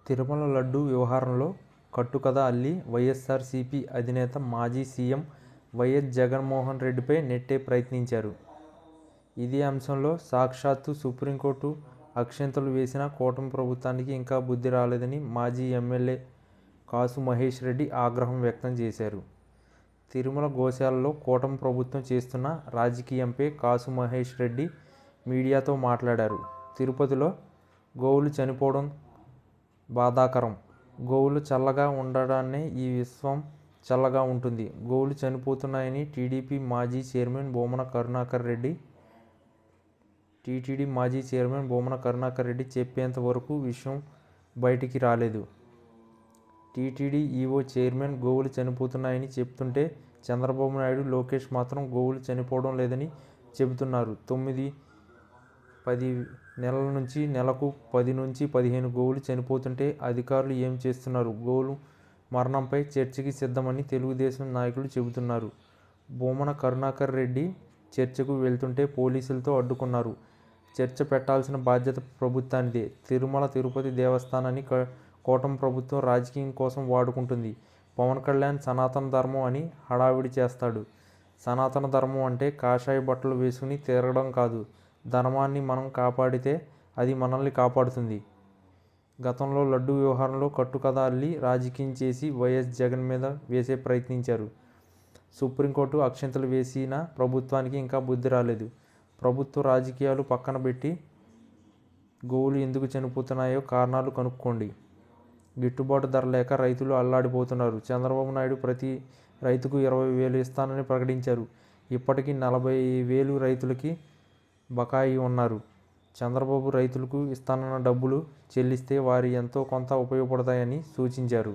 తిరుమల లడ్డూ వ్యవహారంలో కట్టుకథ అల్లి వైఎస్ఆర్సీపీ అధినేత మాజీ సీఎం వైఎస్ జగన్మోహన్ రెడ్డిపై నెట్టే ప్రయత్నించారు. ఇదే అంశంలో సాక్షాత్తు సుప్రీంకోర్టు అక్షింతలు వేసిన కూటమి ప్రభుత్వానికి ఇంకా బుద్ధి రాలేదని మాజీ ఎమ్మెల్యే కాసు మహేష్ రెడ్డి ఆగ్రహం వ్యక్తం చేశారు. తిరుమల గోశాలలో కూటమి ప్రభుత్వం చేస్తున్న రాజకీయంపై కాసు మహేష్ రెడ్డి మీడియాతో మాట్లాడారు. తిరుపతిలో గోవులు చనిపోవడం బాధాకరం. గోవులు చల్లగా ఉండడాన్నే ఈ విశ్వం చల్లగా ఉంటుంది. గోవులు చనిపోతున్నాయని టీడీపీ మాజీ చైర్మన్ భూమన కరుణాకర్ రెడ్డి టీటీడీ మాజీ చైర్మన్ భూమన కరుణాకర్ రెడ్డి చెప్పేంత వరకు విషయం బయటికి రాలేదు. టీటీడీ ఈవో చైర్మన్ గోవులు చనిపోతున్నాయని చెప్తుంటే చంద్రబాబు నాయుడు, లోకేష్ మాత్రం గోవులు చనిపోవడం లేదని చెబుతున్నారు. 9-10 నెలల నుంచి నెలకు 10 నుంచి 15 గోవులు చనిపోతుంటే అధికారులు ఏం చేస్తున్నారు? గోవుల మరణంపై చర్చకి సిద్ధమని తెలుగుదేశం నాయకులు చెబుతున్నారు. భూమన కరుణాకర్ రెడ్డి చర్చకు వెళ్తుంటే పోలీసులతో అడ్డుకున్నారు. చర్చ పెట్టాల్సిన బాధ్యత ప్రభుత్వానిదే. తిరుమల తిరుపతి దేవస్థానాన్ని కూటమి ప్రభుత్వం రాజకీయం కోసం వాడుకుంటుంది. పవన్ కళ్యాణ్ సనాతన ధర్మం అని హడావిడి చేస్తాడు. సనాతన ధర్మం అంటే కాషాయ బట్టలు వేసుకుని తిరగడం కాదు. ధర్మాన్ని మనం కాపాడితే అది మనల్ని కాపాడుతుంది. గతంలో లడ్డూ వ్యవహారంలో కట్టుకథ అల్లి రాజకీయం చేసి వైఎస్ జగన్ మీద వేసే ప్రయత్నించారు. సుప్రీంకోర్టు అక్షింతలు వేసిన ప్రభుత్వానికి ఇంకా బుద్ధి రాలేదు. ప్రభుత్వ రాజకీయాలు పక్కన పెట్టి గోవులు ఎందుకు చనిపోతున్నాయో కారణాలు కనుక్కోండి. గిట్టుబాటు ధర లేక రైతులు అల్లాడిపోతున్నారు. చంద్రబాబు నాయుడు ప్రతి రైతుకు 20,000 ఇస్తానని ప్రకటించారు. ఇప్పటికీ 40,000 రైతులకి బకాయి ఉన్నారు. చంద్రబాబు రైతులకు ఇస్తానన్న డబ్బులు చెల్లిస్తే వారి ఎంతో కొంత ఉపయోగపడతాయని సూచించారు.